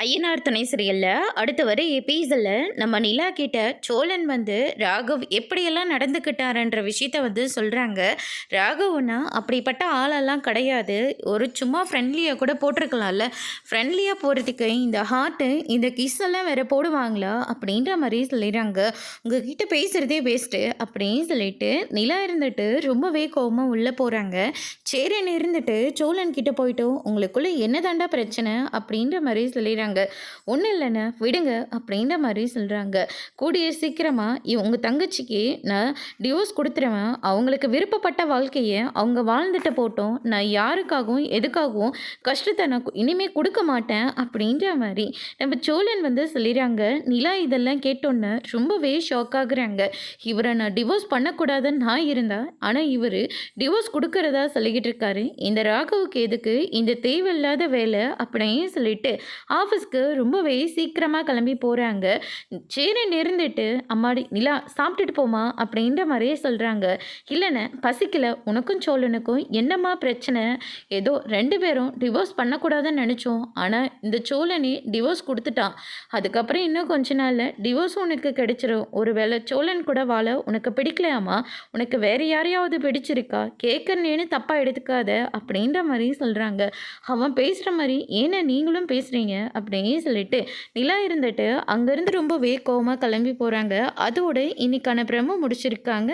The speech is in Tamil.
ஐயனார் துணை சீரியல்ல அடுத்து வர எபிசோட்ல நம்ம நிலா கிட்ட சோழன் வந்து ராகவ் எப்படியெல்லாம் நடந்துக்கிட்டாருன்ற விஷயத்த வந்து சொல்றாங்க. ராகவனா அப்படிப்பட்ட ஆளெல்லாம் கிடையாது. ஒரு சும்மா ஃப்ரெண்ட்லியாக கூட போட்டிருக்கலாம்ல. ஃப்ரெண்ட்லியாக போகிறதுக்கு இந்த ஹார்ட்டு இந்த கிஸ் எல்லாம் வேற போடுவாங்களா அப்படின்ற மாதிரி சொல்லிடுறாங்க. உங்ககிட்ட பேசுகிறதே வேஸ்ட்டு அப்படின்னு சொல்லிட்டு நிலா இருந்துட்டு ரொம்பவே கோவமாக உள்ளே போகிறாங்க. சேரன் இருந்துட்டு சோழன் கிட்ட போயிட்டு உங்களுக்குள்ள என்னதாண்டா பிரச்சனை அப்படின்ற மாதிரி சொல்லிடுறாங்க. ஒன்றும் இல்லைண்ணே விடுங்க அப்படின்ற மாதிரி சொல்கிறாங்க. கூடிய சீக்கிரமாக உங்கள் தங்கச்சிக்கு நான் டிவோர்ஸ் கொடுத்துருவேன். அவங்களுக்கு விருப்பப்பட்ட வாழ்க்கையை அவங்க வாழ்ந்துட்டு போட்டோம். நான் யாருக்காகவும் எதுக்காகவும் கஷ்டத்தை நான் இனிமேல் கொடுக்க மாட்டேன் அப்படின்ற மாதிரி நம்ம சோழன் வந்து சொல்லிடுறாங்க. நிலா இதெல்லாம் கேட்டோன்னு ரொம்பவே ஷாக் ஆகுறாங்க. இவரை நான் டிவோர்ஸ் பண்ணக்கூடாதுன்னு நான் இருந்தேன். ஆனால் இவர் டிவோர்ஸ் கொடுக்கறதா சொல்லிக்கிட்டு இருக்காரு. இந்த ராகவுக்கு எதுக்கு இந்த தேவையில்லாத வேலை அப்படின்னு சொல்லிட்டு ஆஃபீஸ்க்கு ரொம்பவே சீக்கிரமாக கிளம்பி போகிறாங்க. சேரன் இருந்துட்டு அம்மாடி நிலா சாப்பிட்டுட்டு போமா அப்படின்ற மாதிரியே சொல்கிறாங்க. இல்லைண்ணே பசிக்கல, உனக்கும் சோழனுக்கும் என்னம்மா பிரச்சனை? ஏதோ 2 பேரும் டிவோர்ஸ் பண்ணக்கூடாதுன்னு நினச்சோம். ஆனால் இந்த சோழனே டிவோர்ஸ் கொடுத்துட்டான். அதுக்கப்புறம் இன்னும் கொஞ்ச நாளில் டிவோர்ஸ் உனக்கு கிடைச்சிரும். ஒருவேளை சோழன் கூட வாழ உனக்கு பிடிக்கலையாமா? உனக்கு வேறு யாரையாவது பிடிச்சிருக்கா? கேட்குறேன்னு தப்பாக எடுத்துக்காத அப்படின்ற மாதிரி சொல்கிறாங்க. அவன் பேசுகிற மாதிரி ஏன்னா நீங்களும் பேசுகிறீங்க அப்படின்னு சொல்லிட்டு நிலா இருந்துட்டு அங்கேருந்து ரொம்ப கோவமாக கிளம்பி போகிறாங்க. அதோட இன்னைக்கான பிரமோ முடிச்சிருக்காங்க.